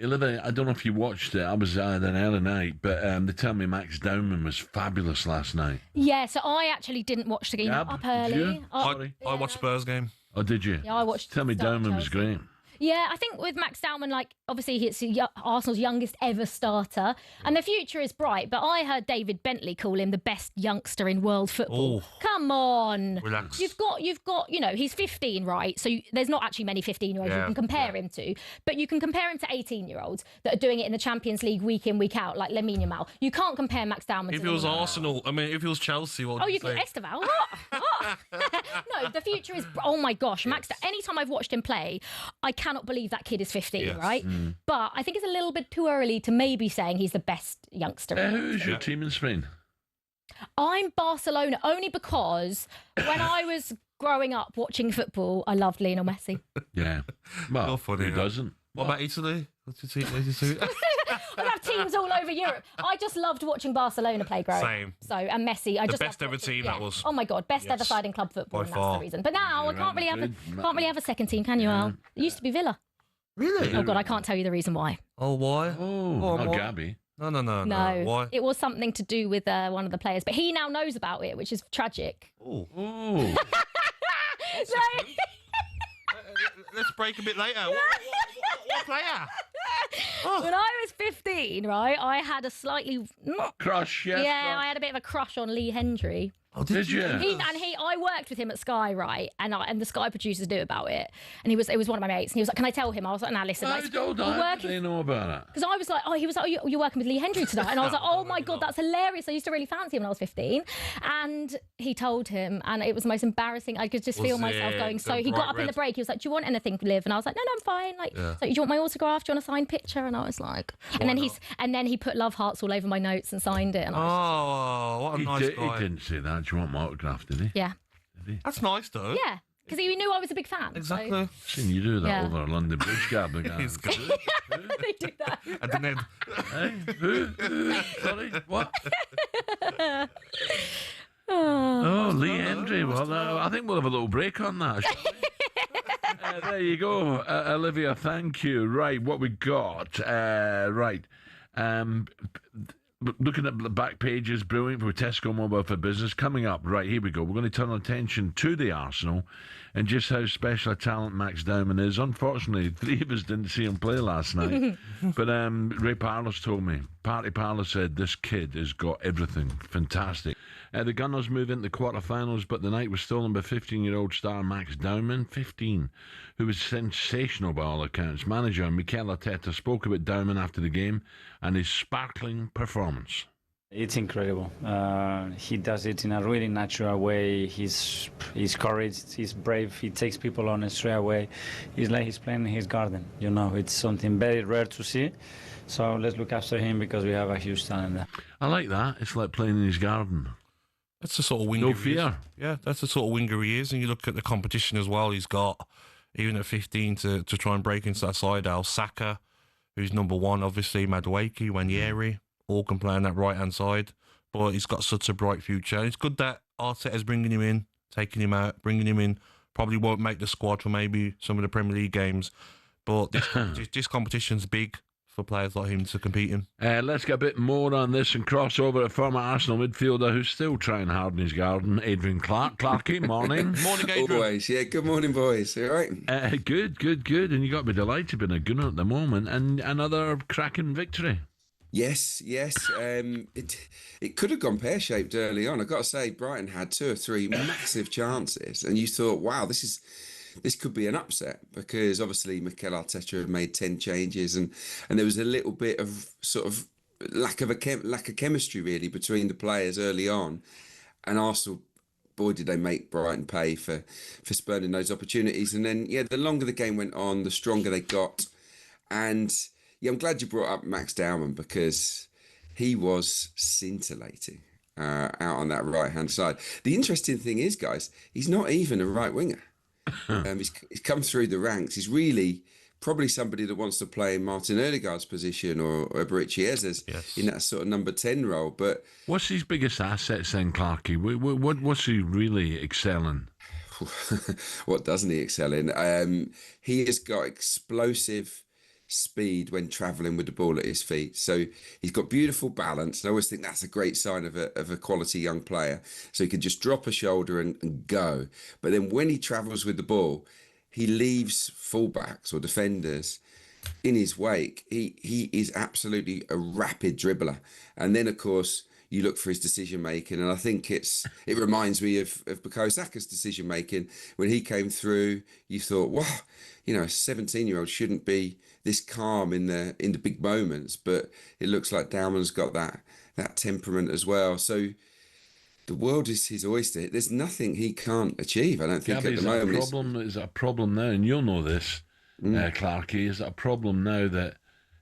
Olivia, I don't know if you watched it. I was at an early night, but they tell me Max Dowman was fabulous last night. Yeah, so I actually didn't watch the game up early. Sorry. I watched Spurs game. Oh, did you? Yeah, I watched. Tell me Dowman was great. Yeah, I think with Max Dowman, like, obviously it's Arsenal's youngest ever starter, and the future is bright, but I heard David Bentley call him the best youngster in world football. Oh. Come on. Relax. You've got, he's 15, right? So there's not actually many 15-year-olds you can compare him to, but you can compare him to 18-year-olds that are doing it in the Champions League week in, week out, like Lamine Yamal. You can't compare Max Dowman If to it was Arsenal, if it was Chelsea, what would you say? Esteval. What? No, the future is, oh my gosh, Max, anytime I've watched him play, I cannot believe that kid is 15, right? But I think it's a little bit too early to maybe saying he's the best youngster. Who's your team in Spain? I'm Barcelona, only because when I was growing up watching football, I loved Lionel Messi. Yeah. Well, who doesn't? What about Italy? What's your team? I have teams all over Europe. I just loved watching Barcelona play growing. Same. So, and Messi. The best ever team that was. Oh my God, best ever side in club football. And that's the reason. But now I can't really have a second team, can you, Al? It used to be Villa. Really? Oh God, I can't tell you the reason why. Oh, why? Oh, not Gabby. No. Why? It was something to do with one of the players, but he now knows about it, which is tragic. Oh. So, Let's break a bit later. What player? when I was 15, right, I had a slightly Crush, yes. Yeah, I had a bit of a crush on Lee Hendry. Oh, did you? I worked with him at Sky, right? And the Sky producers knew about it. And it was one of my mates. And he was like, "Can I tell him?" I was like, "Nah, listen." How did they know about it? Because I was like, he was like, "Oh, you're working with Lee Hendry tonight?" And I was like, "Oh my God, that's hilarious." I used to really fancy him when I was 15. And he told him, and it was the most embarrassing. I could just feel myself going. So he got up in the break. He was like, "Do you want anything, Liv?" And I was like, "No, I'm fine." Like, so do you want my autograph? Do you want a signed picture? And I was like, and then he put love hearts all over my notes and signed it. And what a nice guy. He didn't say that. Do you want my autograph, did he? Yeah. That's nice, though. Yeah, because he knew I was a big fan. Exactly. So. Seen you do that over London Bridge, Gab. They do that. I didn't. Hey, who? Sorry, what? Lee Hendry. Well, I think we'll have a little break on that. There you go, Olivia. Thank you. Right, what we got? Right. Looking at the back pages, brilliant for Tesco Mobile for Business. Coming up, right, here we go. We're going to turn our attention to the Arsenal and just how special a talent Max Dowman is. Unfortunately, three of us didn't see him play last night. But Ray Parlour's told me. Party Parlour said this kid has got everything. Fantastic. The Gunners move into the quarterfinals, but the night was stolen by 15-year-old star Max Dowman, 15, who was sensational by all accounts. Manager Mikel Arteta spoke about Dowman after the game and his sparkling performance. It's incredible. He does it in a really natural way. He's courage, he's brave, he takes people on straight away. He's like he's playing in his garden. You know, it's something very rare to see. So let's look after him because we have a huge talent there. I like that. It's like playing in his garden. That's the sort of winger. No fear. Yeah, that's the sort of winger he is. And you look at the competition as well. He's got, even at 15, to try and break into that side. Saka, who's number one, obviously, Madueke, Wanyeri, all can play on that right-hand side. But he's got such a bright future. And it's good that Arteta's bringing him in, taking him out, bringing him in. Probably won't make the squad for maybe some of the Premier League games. But this competition's big for players like him to compete in. Let's get a bit more on this and cross over to former Arsenal midfielder who's still trying hard in his garden, Adrian Clarke. Clarky, morning. Morning, Adrian. Always, yeah. Good morning, boys. You all right? Good. And you got to be delighted being a Gunner at the moment. And another cracking victory. Yes. It could have gone pear-shaped early on. I've got to say, Brighton had 2 or 3 massive chances, and you thought, wow, this could be an upset, because obviously Mikel Arteta had made 10 changes, and there was a little bit of sort of lack of chemistry really between the players early on, and Arsenal, boy, did they make Brighton pay for spurning those opportunities. And then, the longer the game went on, the stronger they got. And I'm glad you brought up Max Dowman, because he was scintillating out on that right-hand side. The interesting thing is, guys, he's not even a right winger. He's come through the ranks. He's really probably somebody that wants to play in Martin Odegaard's position or Eberechi Eze's in that sort of number 10 role. But what's his biggest assets then, Clarky? What's he really excelling? What doesn't he excel in? He has got explosive speed when travelling with the ball at his feet. So he's got beautiful balance. I always think that's a great sign of a quality young player. So he can just drop a shoulder and go. But then when he travels with the ball, he leaves fullbacks or defenders in his wake. He is absolutely a rapid dribbler. And then, of course, you look for his decision making, and I think it reminds me of Bukayo Saka's decision making when he came through. You thought, wow, a 17-year-old shouldn't be this calm in the big moments, but it looks like Dowman's got that temperament as well. So the world is his oyster. There's nothing he can't achieve, I don't think, Gabby, at the moment. Is that a problem now? And you'll know this, Clarkey. Is that a problem now that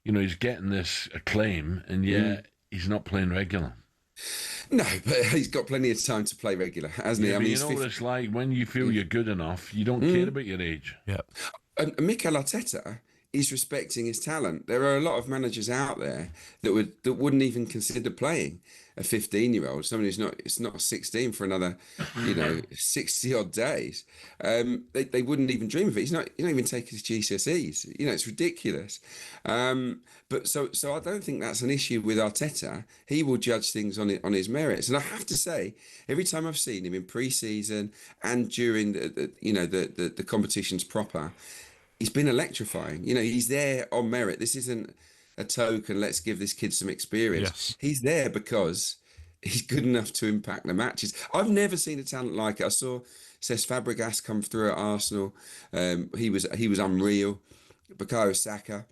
he's getting this acclaim and yet he's not playing regular? No, but he's got plenty of time to play regular, hasn't he? Yeah, I mean, you know what it's like when you feel you're good enough, you don't care about your age. Yeah. And Mikel Arteta is respecting his talent. There are a lot of managers out there that wouldn't even consider playing a 15-year-old, someone who's not 16 for another, 60 odd days. They wouldn't even dream of it. He's not even taking his GCSEs. It's ridiculous. But so I don't think that's an issue with Arteta. He will judge things on his merits. And I have to say, every time I've seen him in pre-season and during the competitions proper, he's been electrifying. He's there on merit. This isn't a token, let's give this kid some experience. Yes. He's there because he's good enough to impact the matches. I've never seen a talent like it. I saw Cesc Fabregas come through at Arsenal. He was unreal. Bukayo Saka,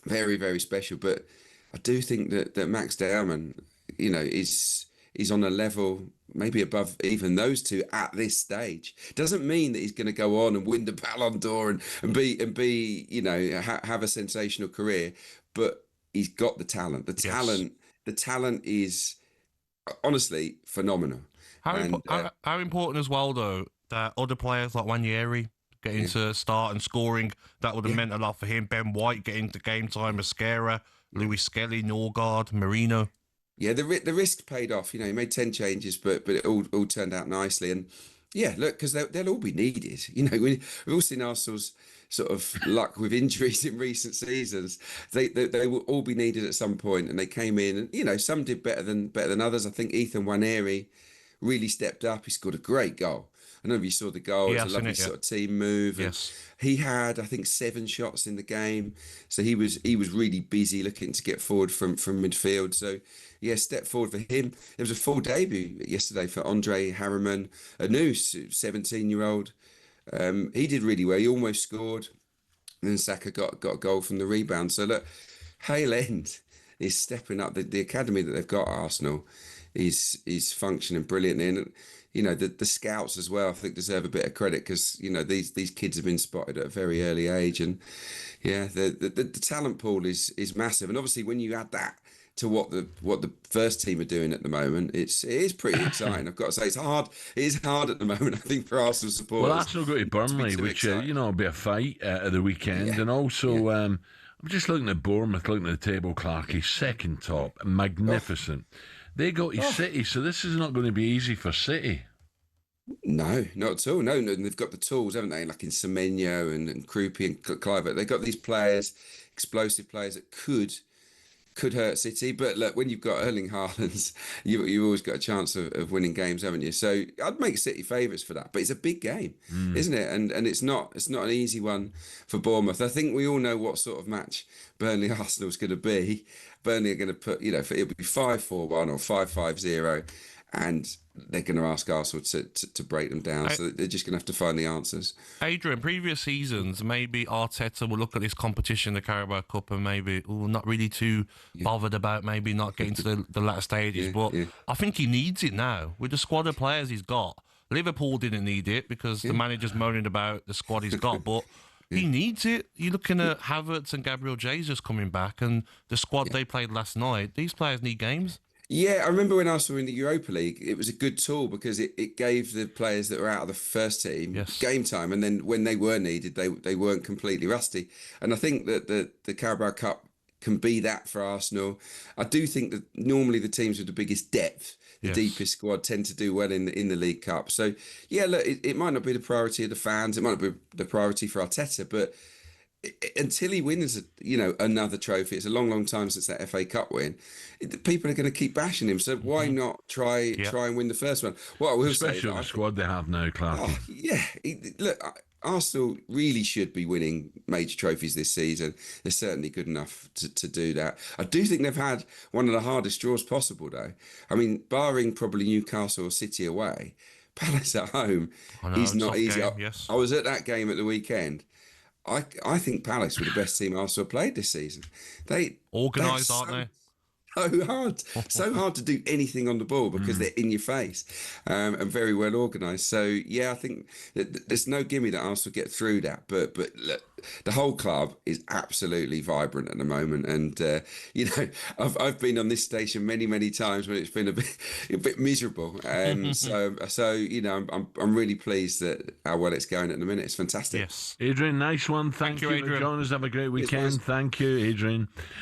very, very special. But I do think that Max Dowman, is on a level maybe above even those two at this stage. Doesn't mean that he's going to go on and win the Ballon d'Or and be have a sensational career, but he's got the talent. The talent is honestly phenomenal. How important as well, though, that other players like Wanyeri getting to start and scoring, that would have meant a lot for him. Ben White getting to game time, Mascara, Louis Skelly, Norgard, Marino. Yeah, the risk paid off. He made 10 changes, but it all turned out nicely. And yeah, look, because they'll all be needed. We've all seen Arsenal's sort of luck with injuries in recent seasons. They will all be needed at some point, and they came in, and some did better than others. I think Ethan Nwaneri really stepped up. He scored a great goal. I don't know if you saw the goal. It's a lovely sort of team move. Yes. He had, I think, 7 shots in the game. So he was really busy looking to get forward from midfield. So, yeah, step forward for him. There was a full debut yesterday for Andre Harriman, a new 17-year-old. He did really well. He almost scored. And then Saka got a goal from the rebound. So, look, Hale End is stepping up. The academy that they've got at Arsenal is functioning brilliantly. And the scouts as well, I think, deserve a bit of credit because these kids have been spotted at a very early age, and yeah, the talent pool is massive. And obviously, when you add that to what the first team are doing at the moment, it is pretty exciting. I've got to say, it is hard at the moment, I think, for Arsenal supporters. Well, Arsenal go to Burnley, which will be a fight at the weekend, and also. I'm just looking at Bournemouth, looking at the table, Clarkey, second top, magnificent. They go to City, so this is not going to be easy for City. No, not at all. No, they've got the tools, haven't they? Like in Semenyo and Krupi and Kluivert. They've got these players, explosive players that could hurt City. But look, when you've got Erling Haaland, you've always got a chance of winning games, haven't you? So I'd make City favourites for that. But it's a big game, isn't it? And it's not an easy one for Bournemouth. I think we all know what sort of match Burnley Arsenal's going to be. Burnley are going to put, it'll be 5-4-1 or 5-5-0, and they're going to ask Arsenal to break them down. So they're just going to have to find the answers. Adrian, previous seasons, maybe Arteta will look at this competition, the Carabao Cup, and maybe not really too bothered about maybe not getting to the latter stages. But I think he needs it now. With the squad of players he's got, Liverpool didn't need it because the manager's moaning about the squad he's got, but he needs it. You're looking at Havertz and Gabriel Jesus coming back, and the squad they played last night. These players need games. Yeah, I remember when Arsenal were in the Europa League, it was a good tool because it gave the players that were out of the first team game time, and then when they were needed, they weren't completely rusty. And I think that the Carabao Cup can be that for Arsenal. I do think that normally the teams with the biggest depth, the deepest squad, tend to do well in the League Cup. So yeah, look, it might not be the priority of the fans, it might not be the priority for Arteta, but until he wins, another trophy. It's a long, long time since that FA Cup win. People are going to keep bashing him. So why not try and win the first one? What I will say, especially the squad they have now, Clark. Oh, yeah, look, Arsenal really should be winning major trophies this season. They're certainly good enough to do that. I do think they've had one of the hardest draws possible, though. I mean, barring probably Newcastle or City away, Palace at home is not easy. Game, yes. I was at that game at the weekend. I think Palace were the best team Arsenal played this season. They organised, aren't they? So hard to do anything on the ball because they're in your face, and very well organised. So yeah, I think that there's no gimme that Arsenal get through that. But look, the whole club is absolutely vibrant at the moment, and I've been on this station many times when it's been a bit miserable. So I'm really pleased that how well it's going at the minute. It's fantastic. Yes, Adrian, nice one. Thank you, Adrian. for joining us. Have a great weekend. Thank you, Adrian.